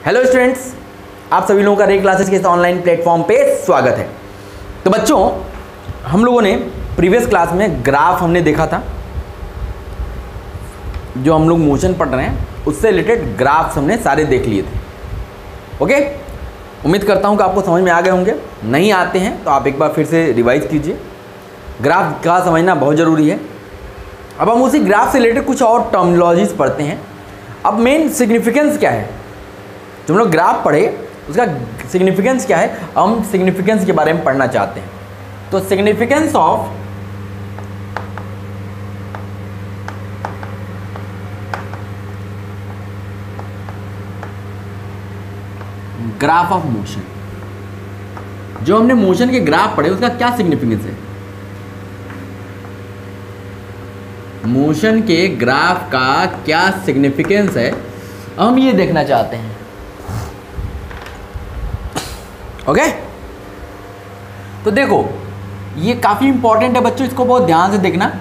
Hello students, आप सभी लोगों का रे क्लासेस के इस ऑनलाइन प्लेटफॉर्म पे स्वागत है। तो बच्चों, हम लोगों ने प्रीवियस क्लास में ग्राफ हमने देखा था। जो हम लोग मोशन पढ़ रहे हैं उससे रिलेटेड ग्राफ्स हमने सारे देख लिए थे। ओके, उम्मीद करता हूं कि आपको समझ में आ गए होंगे। नहीं आते हैं तो आप एक बार फिर से रिवाइज कीजिए। ग्राफ का समझना बहुत ज़रूरी है। अब हम उसी ग्राफ से रिलेटेड कुछ और टर्मिनोलॉजीज पढ़ते हैं। अब मेन सिग्निफिकेंस क्या है, जो हम लोग ग्राफ पढ़े उसका सिग्निफिकेंस क्या है, हम सिग्निफिकेंस के बारे में पढ़ना चाहते हैं। तो significance of graph of motion, जो हमने मोशन के ग्राफ पढ़े उसका क्या सिग्निफिकेंस है। मोशन के ग्राफ का क्या सिग्निफिकेंस है, हम ये देखना चाहते हैं। ओके, तो देखो ये काफ़ी इंपॉर्टेंट है बच्चों, इसको बहुत ध्यान से देखना।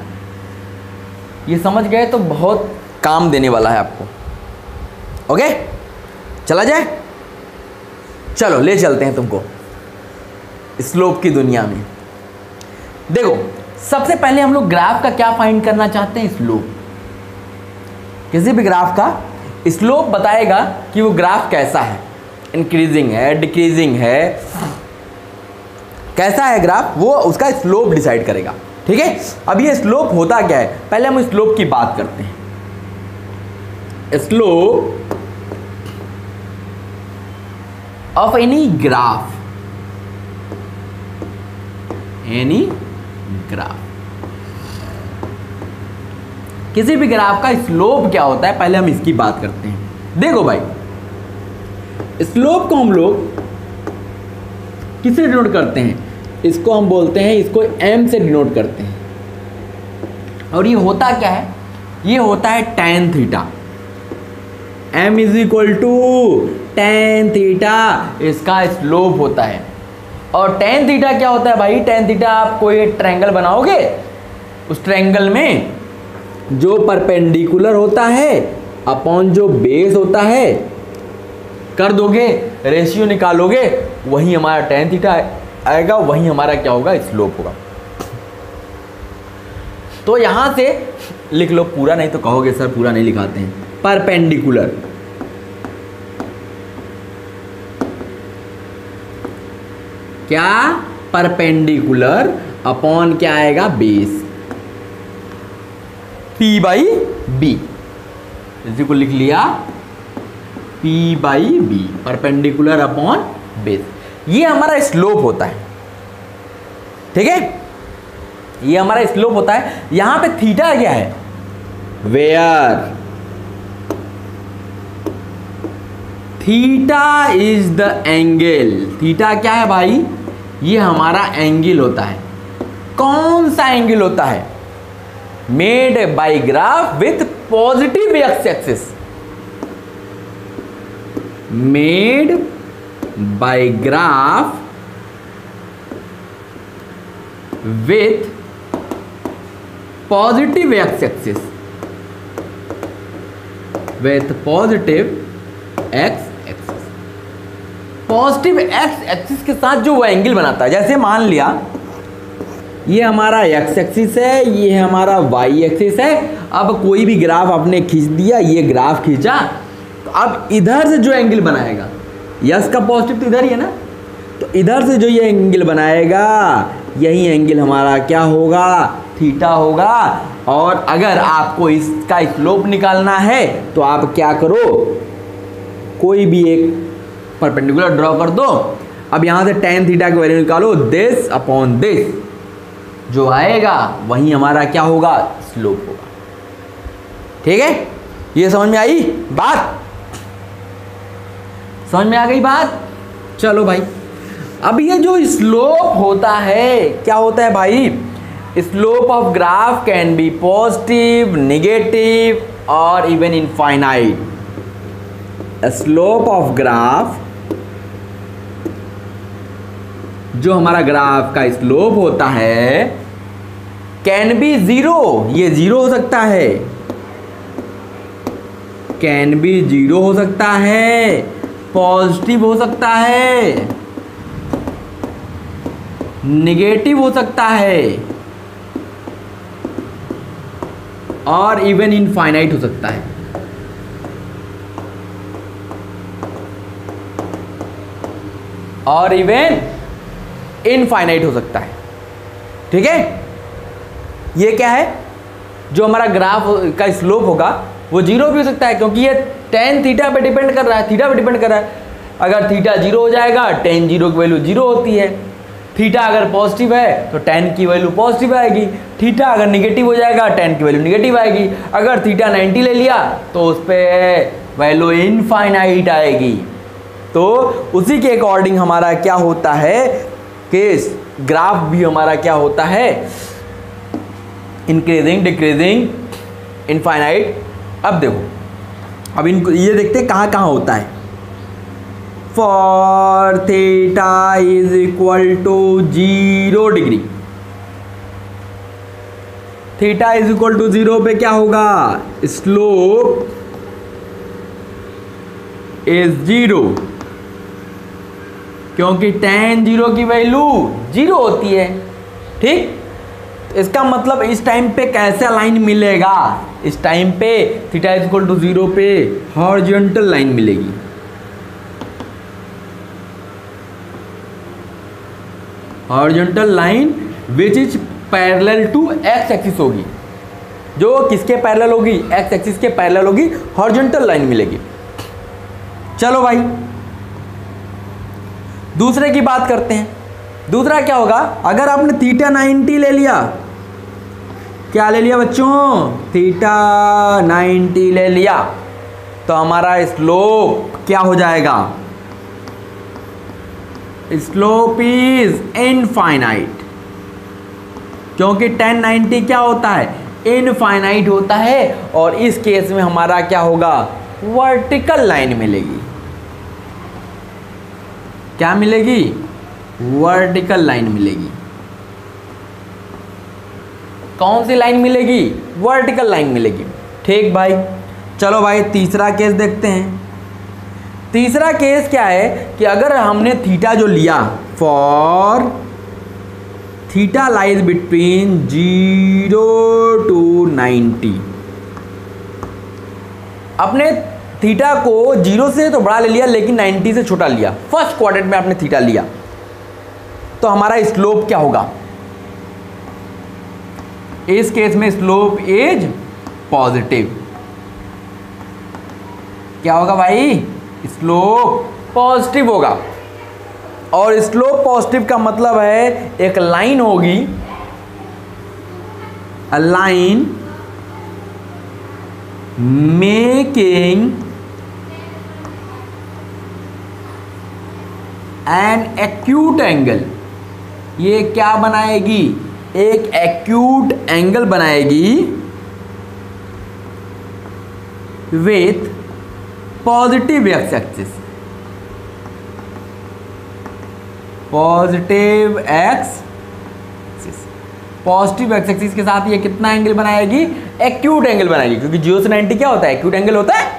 ये समझ गए तो बहुत काम देने वाला है आपको। ओके, चला जाए, चलो ले चलते हैं तुमको स्लोप की दुनिया में। देखो, सबसे पहले हम लोग ग्राफ का क्या फाइंड करना चाहते हैं, स्लोप। किसी भी ग्राफ का स्लोप बताएगा कि वो ग्राफ कैसा है, इंक्रीजिंग है, डिक्रीजिंग है, कैसा है ग्राफ, वो उसका स्लोप डिसाइड करेगा। ठीक है, अब ये स्लोप होता क्या है, पहले हम स्लोप की बात करते हैं। स्लोप ऑफ एनी ग्राफ, किसी भी ग्राफ का स्लोप क्या होता है, पहले हम इसकी बात करते हैं। देखो भाई, स्लोप को हम लोग किससे डिनोट करते हैं, इसको हम बोलते हैं, इसको m से डिनोट करते हैं। और ये होता क्या है, ये होता है tan theta. m is equal to tan theta, इसका स्लोप होता है। और tan थीटा क्या होता है भाई, tan थीटा आप कोई ट्रायंगल बनाओगे, उस ट्रायंगल में जो परपेंडिकुलर होता है अपॉन जो बेस होता है कर दोगे, रेशियो निकालोगे, वही हमारा tan थीटा आएगा, वही हमारा क्या होगा, स्लोप होगा। तो यहां से लिख लो पूरा, नहीं तो कहोगे सर पूरा नहीं लिखाते हैं। परपेंडिकुलर क्या, परपेंडिकुलर अपॉन क्या आएगा, बेस, P बाई बी, इसी को लिख लिया P by b, perpendicular upon base. ये हमारा स्लोप होता है। ठीक है, ये हमारा स्लोप होता है। यहां पे थीटा क्या है, where theta is the angle. Theta क्या है भाई, ये हमारा एंगल होता है। कौन सा एंगल होता है, made by graph with positive x axis, made by graph with positive x axis, with positive x axis. Positive x axis के साथ जो वो एंगल बनाता है, जैसे मान लिया ये हमारा एक्स एक्सिस है, ये हमारा वाई एक्सिस है। अब कोई भी ग्राफ आपने खींच दिया, ये ग्राफ खींचा, तो अब इधर से जो एंगल बनाएगा, यस का पॉजिटिव तो इधर ही है ना, तो इधर से जो ये एंगल बनाएगा, यही एंगल हमारा क्या होगा, थीटा होगा। और अगर आपको इसका स्लोप निकालना है तो आप क्या करो, कोई भी एक परपेंडिकुलर ड्रॉ कर दो। अब यहाँ से tan थीटा की वैल्यू निकालो, दिस अपॉन दिस, जो आएगा वही हमारा क्या होगा, स्लोप होगा। ठीक है, ये समझ में आई बात, समझ में आ गई बात। चलो भाई, अब ये जो स्लोप होता है, क्या होता है भाई, slope of graph can be positive, negative और even infinite. Slope of graph, जो हमारा ग्राफ का स्लोप होता है, कैन बी जीरो, ये जीरो हो सकता है, कैन बी जीरो हो सकता है, पॉजिटिव हो सकता है, निगेटिव हो सकता है, और इवन इनफाइनाइट हो सकता है। और इवन इनफाइनाइट हो सकता है। ठीक है, ये क्या है, जो हमारा ग्राफ का स्लोप होगा वो जीरो भी हो सकता है, क्योंकि ये tan थीटा पे डिपेंड कर रहा है, थीटा पे डिपेंड कर रहा है। अगर थीटा जीरो हो जाएगा, tan जीरो की वैल्यू जीरो होती है। थीटा अगर पॉजिटिव है तो tan की वैल्यू पॉजिटिव आएगी। थीटा अगर निगेटिव हो जाएगा, tan की वैल्यू निगेटिव आएगी। अगर थीटा 90 ले लिया तो उस पर वैल्यू इनफाइनाइट आएगी। तो उसी के अकॉर्डिंग हमारा क्या होता है कि ग्राफ भी हमारा क्या होता है, इंक्रीजिंग, डिक्रीजिंग, इनफाइनाइट। अब देखो, अब इनको ये देखते हैं कहाँ कहाँ होता है। For theta is equal to 0 degree, theta is equal to 0 पे क्या होगा, स्लोप इज 0, क्योंकि tan 0 की वैल्यू 0 होती है। ठीक, इसका मतलब इस टाइम पे कैसा लाइन मिलेगा, इस टाइम पे थीटा इज इक्वल टू 0 पे हॉरिजॉन्टल लाइन मिलेगी। Horizontal line which is parallel to x axis होगी, जो किसके पैरेलल होगी, एक्स एक्सिस के पैरेलल होगी, हॉरिजॉन्टल लाइन मिलेगी। चलो भाई दूसरे की बात करते हैं। दूसरा क्या होगा, अगर आपने थीटा 90 ले लिया, क्या ले लिया बच्चों, थीटा 90 ले लिया, तो हमारा स्लोप क्या हो जाएगा, स्लोप इज इनफाइनाइट, क्योंकि tan 90 क्या होता है, इनफाइनाइट होता है। और इस केस में हमारा क्या होगा, वर्टिकल लाइन मिलेगी। क्या मिलेगी, वर्टिकल लाइन मिलेगी। कौन सी लाइन मिलेगी, वर्टिकल लाइन मिलेगी। ठीक भाई, चलो भाई तीसरा केस देखते हैं। तीसरा केस क्या है कि अगर हमने थीटा जो लिया, for theta lies between 0 to 90, अपने थीटा को 0 से तो बड़ा ले लिया लेकिन 90 से छोटा लिया, फर्स्ट क्वाड्रेंट में आपने थीटा लिया, तो हमारा स्लोप क्या होगा, इस केस में स्लोप इज पॉजिटिव। क्या होगा भाई, स्लोप पॉजिटिव होगा। और स्लोप पॉजिटिव का मतलब है एक लाइन होगी, a line making an acute angle. ये क्या बनाएगी, एक एक्यूट एंगल बनाएगी with positive x axis, positive x axis, positive x axis के साथ ये कितना एंगल बनाएगी, एक्यूट एंगल बनाएगी, क्योंकि 0 से 90 क्या होता है, एक्यूट एंगल होता है।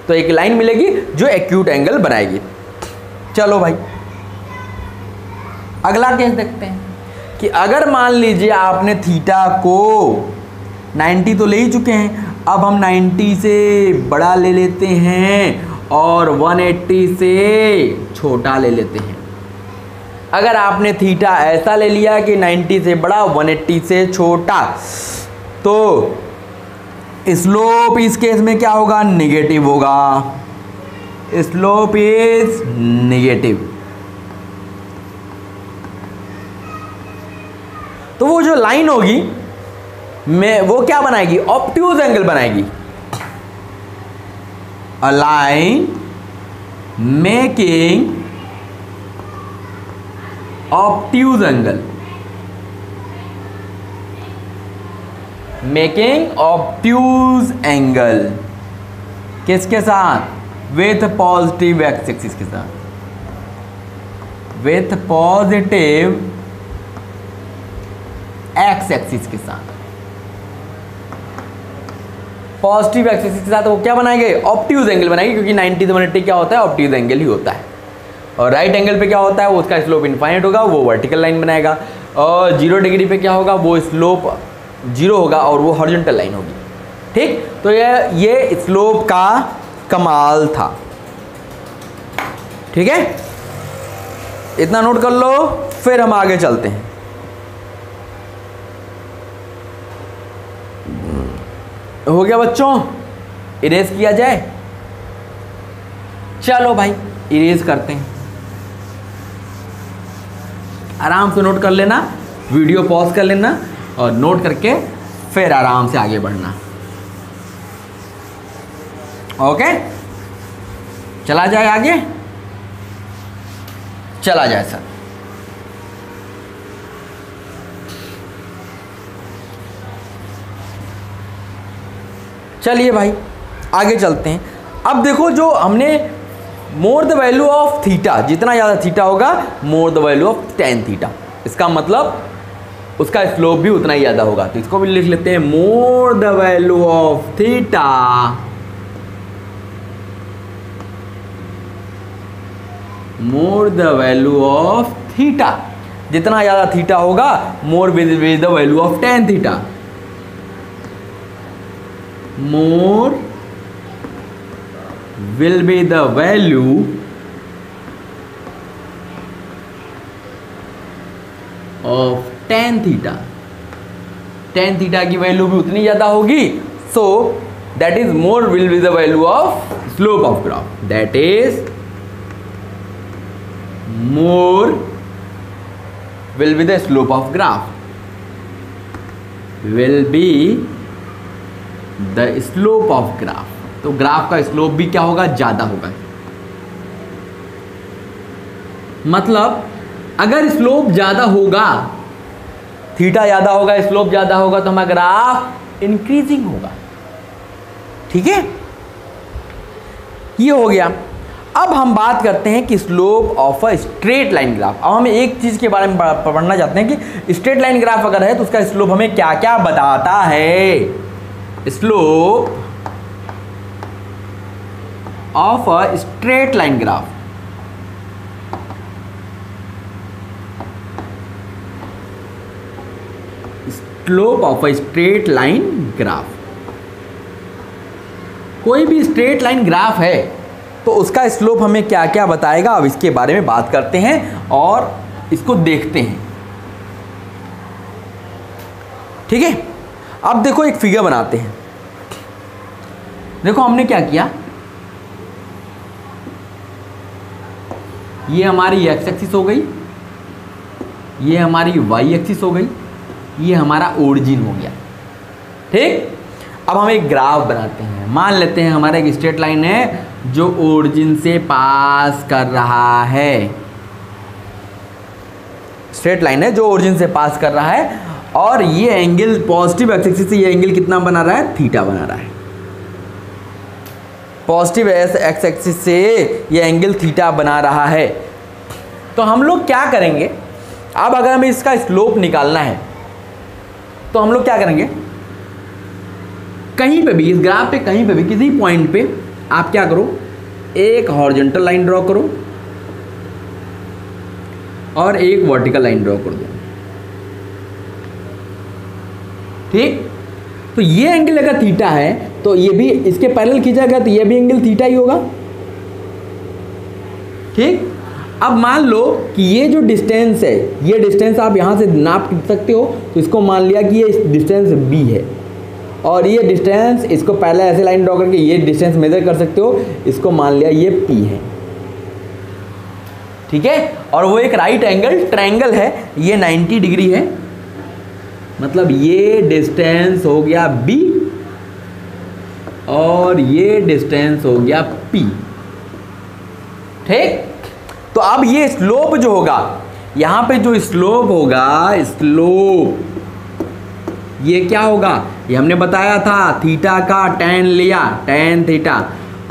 तो एक लाइन मिलेगी जो एक्यूट एंगल बनाएगी। चलो भाई अगला केस देखते हैं कि अगर मान लीजिए आपने थीटा को 90 तो ले ही चुके हैं, अब हम 90 से बड़ा ले लेते हैं और 180 से छोटा ले लेते हैं। अगर आपने थीटा ऐसा ले लिया कि 90 से बड़ा 180 से छोटा, तो स्लोप इस केस में क्या होगा, निगेटिव होगा। Slope is negative. तो वो जो लाइन होगी में वो क्या बनाएगी, ऑब्ट्यूज एंगल बनाएगी। A line making obtuse angle, making obtuse angle किसके साथ, विथ पॉजिटिव एक्स एक्सिस के साथ, विथ पॉजिटिव एक्स एक्सिस के साथ। पॉजिटिव एक्स एक्सिस के साथ वो क्या बनाएंगे, ऑब्ट्यूज एंगल बनाएंगे, क्योंकि 90 से 180 क्या होता है, ऑब्ट्यूज एंगल ही होता है। और राइट एंगल पे क्या होता है, वो उसका स्लोप इनफाइनाइट होगा, वो वर्टिकल लाइन बनाएगा। और 0 डिग्री पे क्या होगा, वो स्लोप 0 होगा और वो हॉरिजॉन्टल लाइन होगी। ठीक, तो ये स्लोप का कमाल था। ठीक है, इतना नोट कर लो, फिर हम आगे चलते हैं। हो गया बच्चों, इरेज किया जाए। चलो भाई इरेज करते हैं। आराम से नोट कर लेना, वीडियो पॉज कर लेना और नोट करके फिर आराम से आगे बढ़ना। ओके, चला जाए आगे, चला जाए सर। चलिए भाई आगे चलते हैं। अब देखो, जो हमने more the value of theta, जितना ज़्यादा थीटा होगा more the value of tan theta, इसका मतलब उसका स्लोप भी उतना ही ज़्यादा होगा। तो इसको भी लिख लेते हैं, more the value of theta more the value of theta, जितना ज़्यादा थीटा होगा more with the value of tan theta, more will be the value of tan theta। tan theta की वैल्यू भी उतनी ज़्यादा होगी, so that is more will be the value of slope of graph, that is more will be the slope of graph, will be the slope of graph। तो graph का slope भी क्या होगा, ज़्यादा होगा। मतलब अगर स्लोप ज़्यादा होगा, थीटा ज़्यादा होगा, स्लोप ज़्यादा होगा, तो हमारा ग्राफ इंक्रीजिंग होगा। ठीक है, ये हो गया। अब हम बात करते हैं कि slope of a straight line graph. अब हम एक चीज़ के बारे में पढ़ना चाहते हैं कि स्ट्रेट लाइन ग्राफ अगर है तो उसका स्लोप हमें क्या क्या बताता है। Slope of a straight line graph, slope of a straight line graph, कोई भी स्ट्रेट लाइन ग्राफ है तो उसका स्लोप हमें क्या क्या बताएगा। अब इसके बारे में बात करते हैं और इसको देखते हैं। ठीक है, अब देखो एक फिगर बनाते हैं। देखो हमने क्या किया, ये हमारी एक्स एक्सिस हो गई, ये हमारी वाई एक्सिस हो गई, ये हमारा ओरिजिन हो गया। ठीक, अब हम एक ग्राफ बनाते हैं। मान लेते हैं हमारा एक स्ट्रेट लाइन है जो ओरिजिन से पास कर रहा है, स्ट्रेट लाइन है जो ओरिजिन से पास कर रहा है, और ये एंगल पॉजिटिव एक्स एक्सिस से ये एंगल कितना बना रहा है, थीटा बना रहा है। पॉजिटिव एक्स एक्सिस से ये एंगल थीटा बना रहा है। तो हम लोग क्या करेंगे, अब अगर हमें इसका स्लोप निकालना है तो हम लोग क्या करेंगे, कहीं पे भी इस ग्राफ पे कहीं पे भी किसी पॉइंट पे आप क्या करो, एक हॉरिजॉन्टल लाइन ड्रॉ करो और एक वर्टिकल लाइन ड्रॉ कर दो। ठीक, तो ये एंगल अगर थीटा है तो ये भी इसके पैरेलल खींचाएगा तो ये भी एंगल थीटा ही होगा। ठीक, अब मान लो कि ये जो डिस्टेंस है, ये डिस्टेंस आप यहाँ से नाप सकते हो, तो इसको मान लिया कि ये डिस्टेंस b है, और ये डिस्टेंस, इसको पहले ऐसे लाइन ड्रॉ करके ये डिस्टेंस मेजर कर सकते हो, इसको मान लिया ये p है। ठीक है, और वो एक राइट एंगल ट्रायंगल है, ये 90 डिग्री है, मतलब ये डिस्टेंस हो गया b और ये डिस्टेंस हो गया p। ठीक, तो अब ये स्लोप जो होगा, यहाँ पे जो स्लोप होगा, स्लोप ये क्या होगा, ये हमने बताया था थीटा का tan लिया, tan थीटा,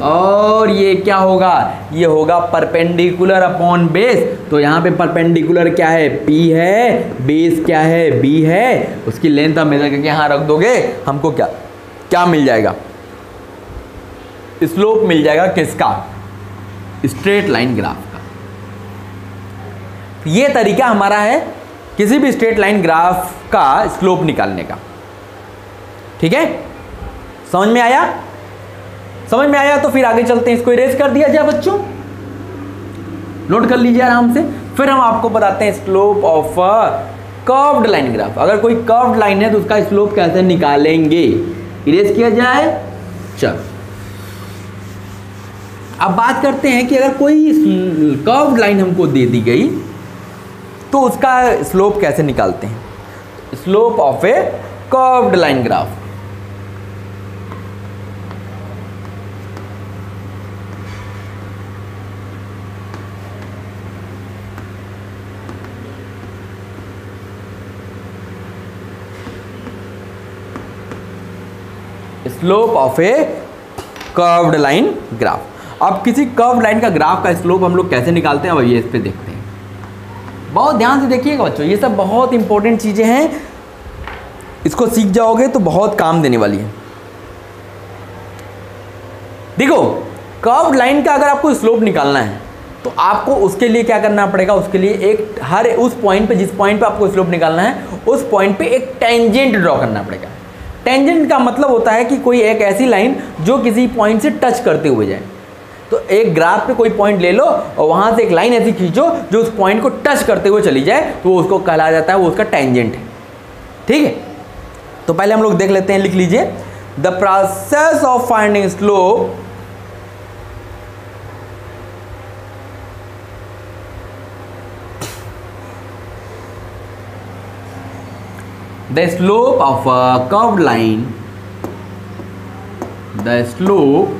और ये क्या होगा, ये होगा परपेंडिकुलर अपॉन बेस। तो यहाँ पे परपेंडिकुलर क्या है, P है, बेस क्या है, B है, उसकी लेंथ आप मेजर करके यहाँ रख दोगे, हमको क्या क्या मिल जाएगा, स्लोप मिल जाएगा किसका, स्ट्रेट लाइन ग्राफ का। ये तरीका हमारा है किसी भी स्ट्रेट लाइन ग्राफ का स्लोप निकालने का। ठीक है, समझ में आया? समझ में आया तो फिर आगे चलते हैं। इसको इरेज कर दिया जाए बच्चों, नोट कर लीजिए आराम से। फिर हम आपको बताते हैं slope of a curved line graph. अगर कोई कर्व्ड लाइन है तो उसका स्लोप कैसे निकालेंगे, इरेज किया जाए। चल अब बात करते हैं कि अगर कोई कर्व्ड लाइन हमको दे दी गई तो उसका स्लोप कैसे निकालते हैं। Slope of A curved line graph. Slope of A curved line graph. अब किसी कर्व्ड लाइन का ग्राफ का स्लोप हम लोग कैसे निकालते हैं, अब ये इस पे देखते हैं। बहुत ध्यान से देखिएगा बच्चों, ये सब बहुत इंपॉर्टेंट चीजें हैं, इसको सीख जाओगे तो बहुत काम देने वाली है। देखो, कर्व्ड लाइन का अगर आपको स्लोप निकालना है तो आपको उसके लिए क्या करना पड़ेगा, उसके लिए एक हर उस पॉइंट पे, जिस पॉइंट पे आपको स्लोप निकालना है उस पॉइंट पे एक टेंजेंट ड्रॉ करना पड़ेगा। टेंजेंट का मतलब होता है कि कोई एक ऐसी लाइन जो किसी पॉइंट से टच करते हुए जाए। तो एक ग्राफ पे कोई पॉइंट ले लो और वहां से एक लाइन ऐसी खींचो जो उस पॉइंट को टच करते हुए चली जाए, तो वो उसको कहला जाता है, वो उसका टेंजेंट है। ठीक है, तो पहले हम लोग देख लेते हैं, लिख लीजिए। The process of finding slope the slope of a curved line, the slope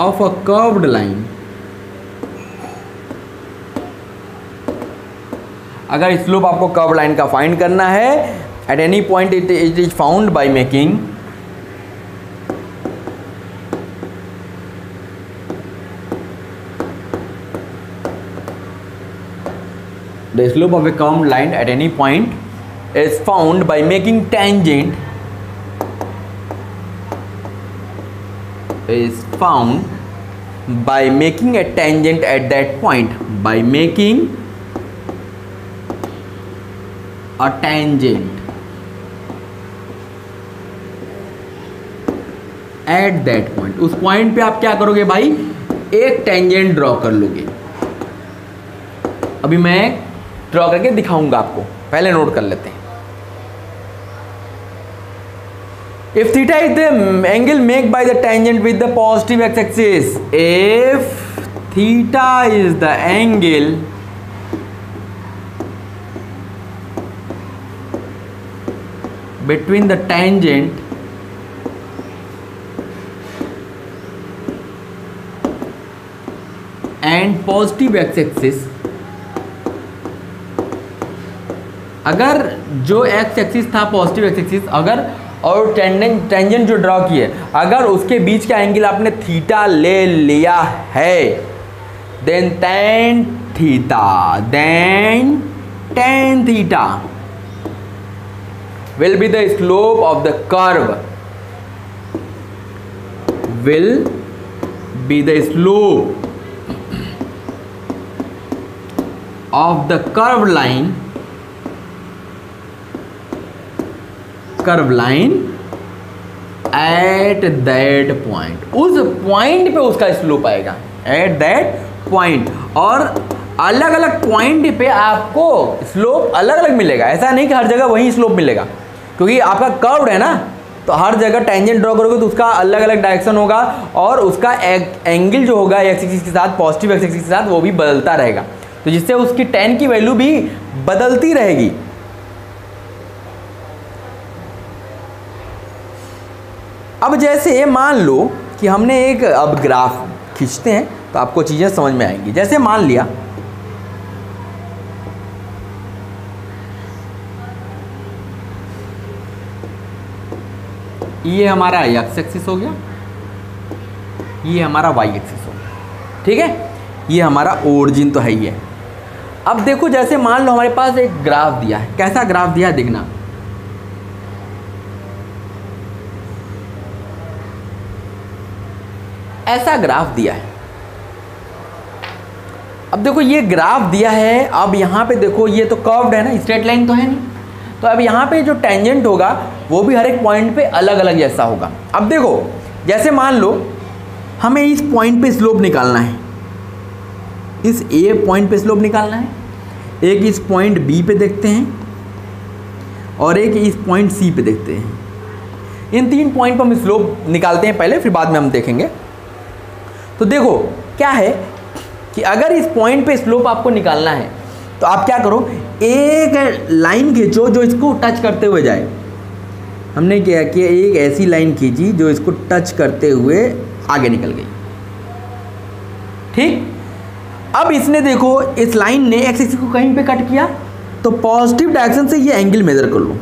of a curved line, अगर स्लोप आपको कर्व लाइन का फाइंड करना है, at any point it is found by making the slope of a curved line at any point is found by making tangent is found by making a tangent at that point, by making a tangent at that point। उस point पे आप क्या करोगे भाई, एक tangent draw कर लोगे। अभी मैं ड्रॉ करके दिखाऊंगा आपको, पहले नोट कर लेते हैं। If theta is the angle made by the tangent with the positive x-axis, if theta is the angle between the tangent and positive x-axis, अगर जो एक्स एक्सिस था पॉजिटिव एक्स एक्सिस, अगर और टेंजेंट जो draw किए, अगर उसके बीच का एंगल आपने थीटा ले लिया है, then tan theta will be the slope of the curve, will be the slope of the curved line at that point। उस पॉइंट पे उसका स्लोप आएगा, एट दैट पॉइंट। और अलग अलग पॉइंट पे आपको स्लोप अलग अलग मिलेगा, ऐसा नहीं कि हर जगह वही स्लोप मिलेगा, क्योंकि आपका कर्व्ड है ना, तो हर जगह टेंजेंट ड्रॉ करोगे तो उसका अलग अलग डायरेक्शन होगा और उसका एंगल जो होगा एक्स एक्सिस के साथ, पॉजिटिव एक्स एक्सिस के साथ, वो भी बदलता रहेगा, तो जिससे उसकी टेन की वैल्यू भी बदलती रहेगी। अब जैसे मान लो कि हमने एक अब ग्राफ खींचते हैं तो आपको चीज़ें समझ में आएंगी। जैसे मान लिया ये हमारा एक्स एक्सिस हो गया, ये हमारा वाई एक्सिस हो गया, ठीक है, ये हमारा ओरिजिन तो है ही है। अब देखो जैसे मान लो हमारे पास एक ग्राफ दिया है, कैसा ग्राफ दिया है देखना, ऐसा ग्राफ दिया है। अब देखो ये ग्राफ दिया है, अब यहाँ पे देखो ये तो कर्व्ड है ना, स्ट्रेट लाइन तो है नहीं, तो अब यहाँ पे जो टेंजेंट होगा वो भी हर एक पॉइंट पे अलग अलग जैसा होगा। अब देखो जैसे मान लो हमें इस पॉइंट पे स्लोप निकालना है, इस ए पॉइंट पे स्लोप निकालना है, एक इस पॉइंट बी पे देखते हैं और एक इस पॉइंट सी पे देखते हैं। इन 3 पॉइंट पर हम स्लोप निकालते हैं पहले, फिर बाद में हम देखेंगे। तो देखो क्या है कि अगर इस पॉइंट पे स्लोप आपको निकालना है तो आप क्या करो, एक लाइन खींचो जो इसको टच करते हुए जाए। हमने क्या किया, एक ऐसी लाइन खींची जो इसको टच करते हुए आगे निकल गई। ठीक, अब इसने देखो इस लाइन ने एक्स एक्सिस को कहीं पे कट किया, तो पॉजिटिव डायरेक्शन से ये एंगल मेजर कर लो,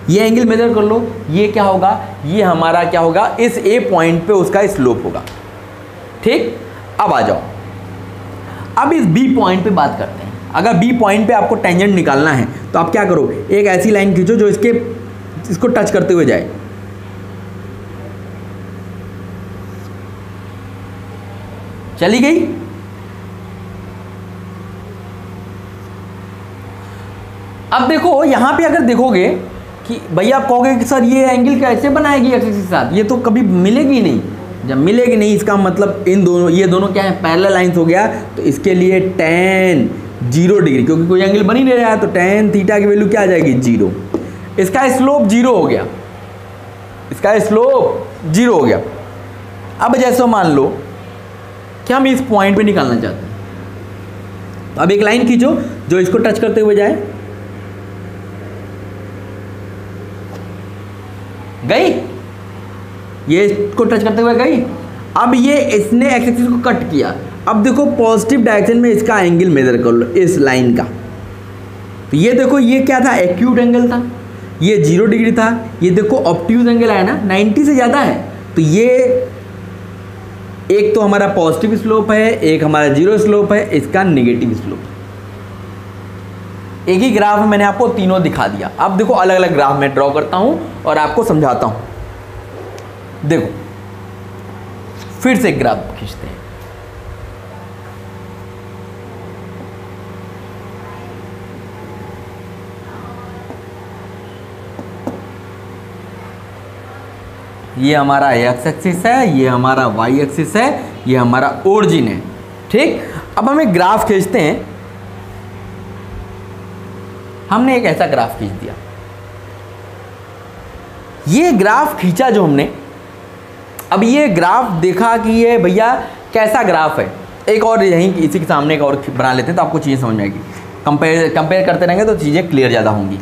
ये एंगल मेजर कर लो। ये क्या होगा, ये हमारा क्या होगा, इस ए पॉइंट पे उसका स्लोप होगा। ठीक, अब आ जाओ, अब इस बी पॉइंट पे बात करते हैं। अगर बी पॉइंट पे आपको टेंजेंट निकालना है तो आप क्या करो, एक ऐसी लाइन खींचो जो इसको टच करते हुए जाए। चली गई। अब देखो यहां पे अगर देखोगे कि भैया आप कहोगे कि सर ये एंगल कैसे बनाएगी एक्स एक्सिस के साथ, ये तो कभी मिलेगी नहीं। जब मिलेगी नहीं इसका मतलब इन दोनों, ये दोनों क्या है, पैरेलल लाइंस हो गया, तो इसके लिए tan 0 डिग्री, क्योंकि कोई एंगल बन ही नहीं रहा है, तो tan थीटा की वैल्यू क्या आ जाएगी, 0। इसका स्लोप 0 हो गया, इसका स्लोप 0 हो गया। अब जैसे मान लो कि हम इस पॉइंट पे निकालना चाहते हैं, तो अब एक लाइन खींचो जो इसको टच करते हुए जाए, गई, ये इसको टच करते हुए गई। अब ये इसने एक्स एक्सिस को कट किया, अब देखो पॉजिटिव डायरेक्शन में इसका एंगल मेजर कर लो इस लाइन का। तो ये देखो ये क्या था, एक्यूट एंगल था, ये 0 डिग्री था, ये देखो ऑब्ट्यूज एंगल आया ना, 90 से ज़्यादा है। तो ये एक तो हमारा पॉजिटिव स्लोप है, एक हमारा 0 स्लोप है, इसका नेगेटिव स्लोप। एक ही ग्राफ में मैंने आपको तीनों दिखा दिया। अब देखो अलग अलग ग्राफ में ड्रॉ करता हूं और आपको समझाता हूं। देखो फिर से एक ग्राफ खींचते हैं। ये हमारा एक्स एक्सिस है, ये हमारा वाई एक्सिस है, ये हमारा ओरिजिन है। ठीक, अब हम एक ग्राफ खींचते हैं। हमने एक ऐसा ग्राफ खींच दिया, ये ग्राफ खींचा जो हमने, अब ये ग्राफ देखा कि ये भैया कैसा ग्राफ है। एक और यहीं इसी के सामने एक और बना लेते हैं तो आपको चीज़ें समझ में आएगी। कंपेयर करते रहेंगे तो चीज़ें क्लियर ज़्यादा होंगी।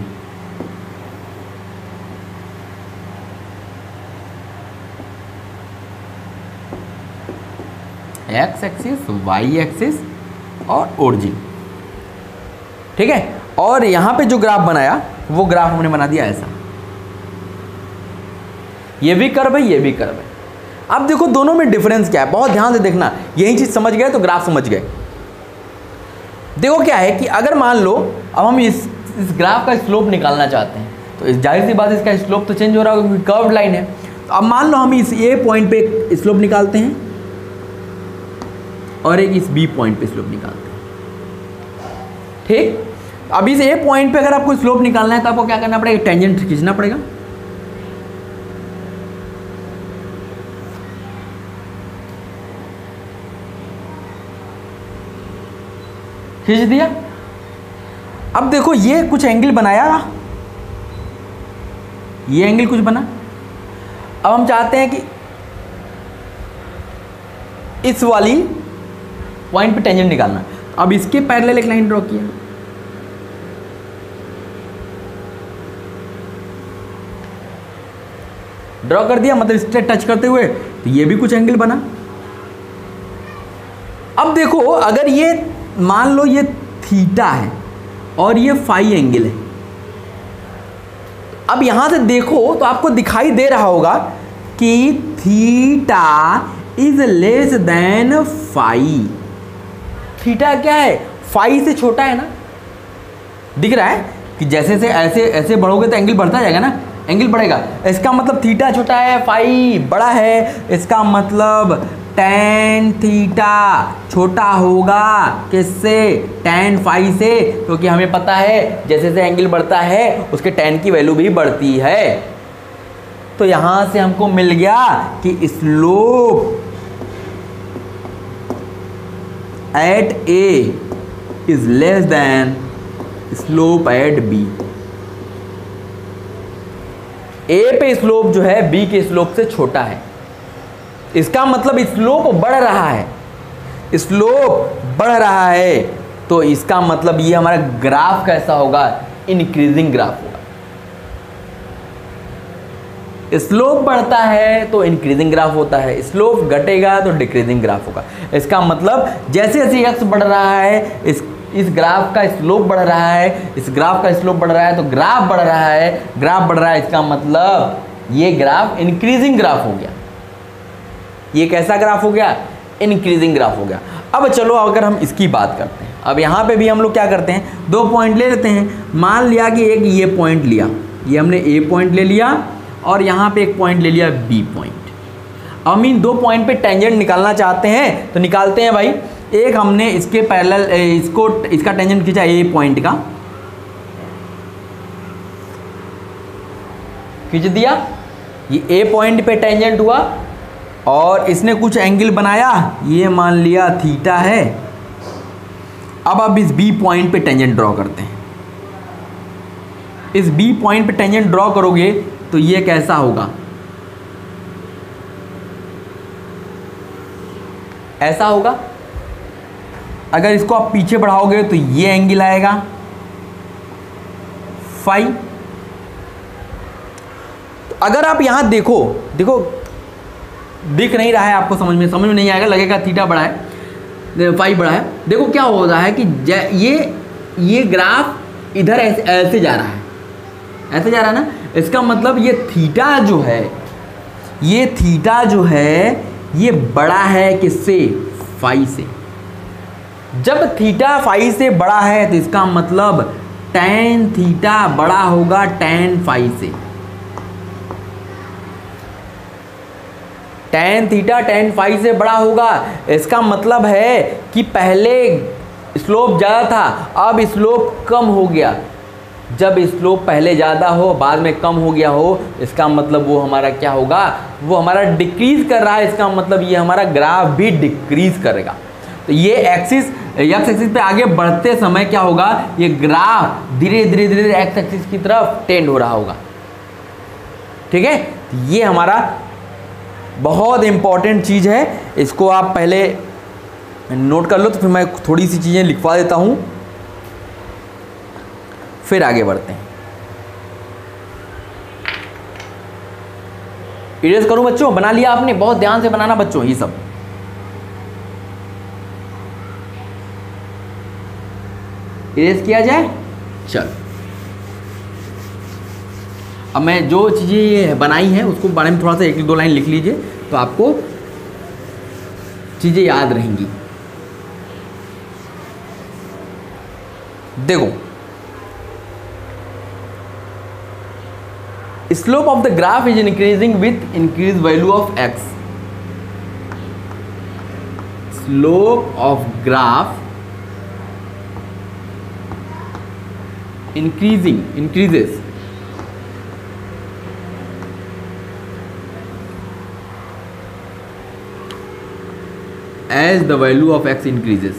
एक्स एक्सिस, वाई एक्सिस और ओरिजिन, ठीक है। और यहां पे जो ग्राफ बनाया वो ग्राफ हमने बना दिया ऐसा, ये भी कर्व है, ये भी कर्व है। अब देखो दोनों में डिफरेंस क्या है, बहुत ध्यान से देखना, यही चीज समझ गए तो ग्राफ समझ गए। देखो क्या है कि अगर मान लो अब हम इस ग्राफ का स्लोप निकालना चाहते हैं, तो जाहिर सी बात है इसका स्लोप तो चेंज हो रहा होगा क्योंकि कर्व्ड लाइन है। तो अब मान लो हम इस ए पॉइंट पे स्लोप निकालते हैं और एक इस बी पॉइंट पे स्लोप निकालते हैं। ठीक, अब इस ए पॉइंट पे अगर आपको स्लोप निकालना है तो आपको क्या करना पड़ेगा, टेंजेंट खींचना पड़ेगा। खींच दिया। अब देखो ये कुछ एंगल बनाया, ये एंगल कुछ बना। अब हम चाहते हैं कि इस वाली पॉइंट पे टेंजेंट निकालना, अब इसके पैरेलल एक लाइन ड्रॉ किया, ड्रॉ कर दिया, मतलब स्ट्रेट टच करते हुए, तो ये भी कुछ एंगल बना। अब देखो अगर ये मान लो ये थीटा है और ये फाई एंगल है, अब यहां से देखो तो आपको दिखाई दे रहा होगा कि theta is less than phi. Theta क्या है, फाई से छोटा है ना, दिख रहा है कि जैसे से ऐसे ऐसे बढ़ोगे तो एंगल बढ़ता जाएगा ना, एंगल बढ़ेगा। इसका मतलब थीटा छोटा है, फाई बड़ा है, इसका मतलब tan थीटा छोटा होगा किससे, tan फाई से, क्योंकि हमें पता है जैसे जैसे एंगल बढ़ता है उसके tan की वैल्यू भी बढ़ती है। तो यहां से हमको मिल गया कि slope at A is less than slope at B. A पे स्लोप जो है बी के स्लोप से छोटा है, इसका मतलब स्लोप बढ़ रहा है, स्लोप बढ़ रहा है। तो इसका मतलब ये हमारा ग्राफ कैसा होगा, इंक्रीजिंग ग्राफ होगा। स्लोप बढ़ता है तो इंक्रीजिंग ग्राफ होता है, स्लोप घटेगा तो डिक्रीजिंग ग्राफ होगा। इसका मतलब जैसे जैसे एक्स बढ़ रहा है इस ग्राफ का स्लोप बढ़ रहा है, इस ग्राफ का स्लोप बढ़ रहा है, तो ग्राफ बढ़ रहा है, ग्राफ बढ़ रहा है, इसका मतलब ये ग्राफ इंक्रीजिंग ग्राफ हो गया। ये कैसा ग्राफ हो गया, इंक्रीजिंग ग्राफ हो गया। अब चलो अगर हम इसकी बात करते हैं, अब यहाँ पे भी हम लोग क्या करते हैं, दो पॉइंट ले लेते हैं। मान लिया कि एक ये पॉइंट लिया, ये हमने ए पॉइंट ले लिया और यहाँ पे एक पॉइंट ले लिया बी पॉइंट। हम इन दो पॉइंट पे टेंजेंट निकालना चाहते हैं तो निकालते हैं भाई। एक हमने इसके पैरेलल इसका टेंजेंट खींचा ए पॉइंट का, खींच दिया, ये ए पॉइंट पे टेंजेंट हुआ और इसने कुछ एंगल बनाया, ये मान लिया थीटा है। अब इस बी पॉइंट पे टेंजेंट ड्रॉ करते हैं। इस बी पॉइंट पे टेंजेंट ड्रॉ करोगे तो ये कैसा होगा, ऐसा होगा। अगर इसको आप पीछे बढ़ाओगे तो ये एंगल आएगा फाई। तो अगर आप यहां देखो दिख नहीं रहा है आपको, समझ में नहीं आएगा, लगेगा थीटा बड़ा है, फाई बड़ा है। देखो क्या हो रहा है कि ये ग्राफ इधर ऐसे जा रहा है, ऐसे जा रहा है ना। इसका मतलब ये थीटा जो है ये बड़ा है किससे, फाई से। जब थीटा फाई से बड़ा है तो इसका मतलब tan थीटा बड़ा होगा tan फाई से। tan थीटा tan फाई से बड़ा होगा, इसका मतलब है कि पहले स्लोप ज़्यादा था, अब स्लोप कम हो गया। जब स्लोप पहले ज़्यादा हो बाद में कम हो गया हो, इसका मतलब वो हमारा क्या होगा, वो हमारा डिक्रीज कर रहा है। इसका मतलब ये हमारा ग्राफ भी डिक्रीज करेगा। तो ये एक्स एक्सिस पे आगे बढ़ते समय क्या होगा, ये ग्राफ धीरे धीरे एक्स एक्सिस की तरफ टेंड हो रहा होगा। ठीक है, ये हमारा बहुत इंपॉर्टेंट चीज़ है, इसको आप पहले नोट कर लो। तो फिर मैं थोड़ी सी चीज़ें लिखवा देता हूँ, फिर आगे बढ़ते हैं। इरेज करूं बच्चों, बना लिया आपने, बहुत ध्यान से बनाना बच्चों ये सब। इरेज किया जाए, चल। अब मैं जो चीज़ें ये बनाई हैं उसको बारे में थोड़ा सा एक दो लाइन लिख लीजिए तो आपको चीज़ें याद रहेंगी। देखो, slope of the graph is increasing with increased value of x. Slope of graph increases as the value of x increases.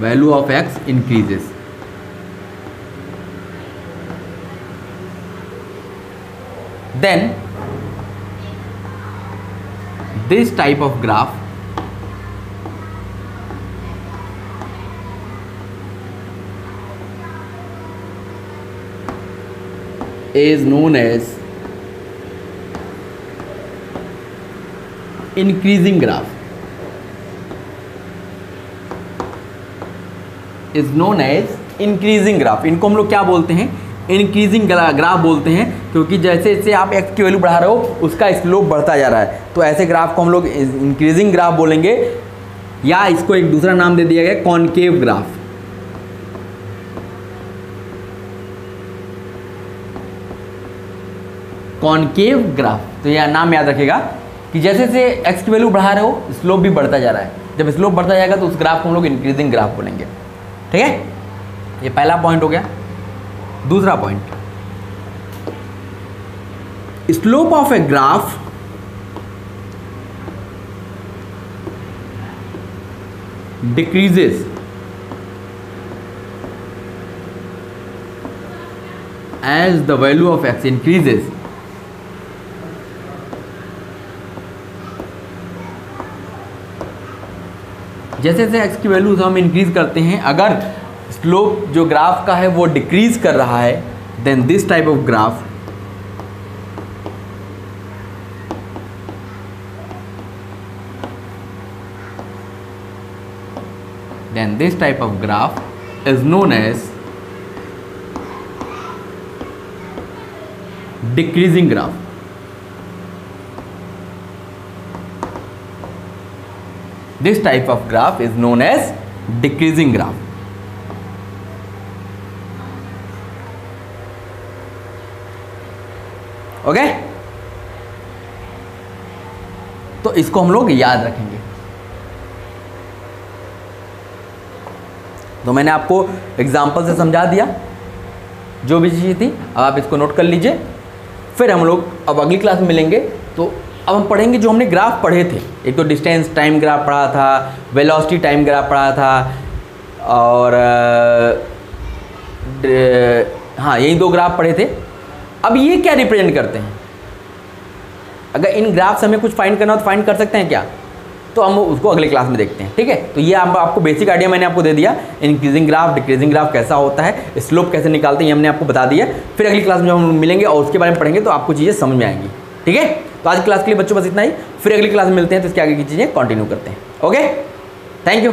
Value of x increases. Then this type of graph is known as increasing graph. Is known as increasing graph. इनको हम लोग क्या बोलते हैं, increasing graph बोलते हैं, क्योंकि जैसे जैसे आप एक्स की वैल्यू बढ़ा रहे हो उसका स्लोप बढ़ता जा रहा है। तो ऐसे ग्राफ को हम लोग इंक्रीजिंग ग्राफ बोलेंगे, या इसको एक दूसरा नाम दे दिया गया कॉनकेव ग्राफ। Concave graph. तो यह नाम याद रखेगा कि जैसे जैसे एक्स की वैल्यू बढ़ा रहे हो स्लोप भी बढ़ता जा रहा है। जब स्लोप बढ़ता जाएगा तो उस ग्राफ को हम लोग इंक्रीजिंग ग्राफ बोलेंगे। ठीक है, ये पहला पॉइंट हो गया। दूसरा point, slope of a graph decreases as the value of x increases। जैसे जैसे x की वैल्यू हम इंक्रीज करते हैं, अगर स्लोप जो ग्राफ का है वो डिक्रीज कर रहा है, then this type of graph is known as decreasing graph। This type of graph is known as decreasing graph। Okay, तो इसको हम लोग याद रखेंगे। तो मैंने आपको एग्जाम्पल से समझा दिया जो भी चीज़ थी, अब आप इसको नोट कर लीजिए। फिर हम लोग अब अगली क्लास में मिलेंगे, तो अब हम पढ़ेंगे जो हमने ग्राफ पढ़े थे। एक तो डिस्टेंस टाइम ग्राफ पढ़ा था, वेलोसिटी टाइम ग्राफ पढ़ा था, और हाँ यही 2 ग्राफ पढ़े थे। अब ये क्या रिप्रेजेंट करते हैं? अगर इन ग्राफ से हमें कुछ फाइंड करना हो तो फाइंड कर सकते हैं क्या? तो हम उसको अगले क्लास में देखते हैं। ठीक है, तो ये आपको बेसिक आइडिया मैंने आपको दे दिया। इंक्रीजिंग ग्राफ, डिक्रीजिंग ग्राफ कैसा होता है, स्लोप कैसे निकालते हैं, ये हमने आपको बता दिया। फिर अगली क्लास में जब हम मिलेंगे और उसके बारे में पढ़ेंगे तो आपको चीज़ें समझ में आएंगी। ठीक है, तो आज क्लास के लिए बच्चों बस इतना ही। फिर अगली क्लास में मिलते हैं तो इसके आगे की चीज़ें कंटिन्यू करते हैं। Okay, thank you.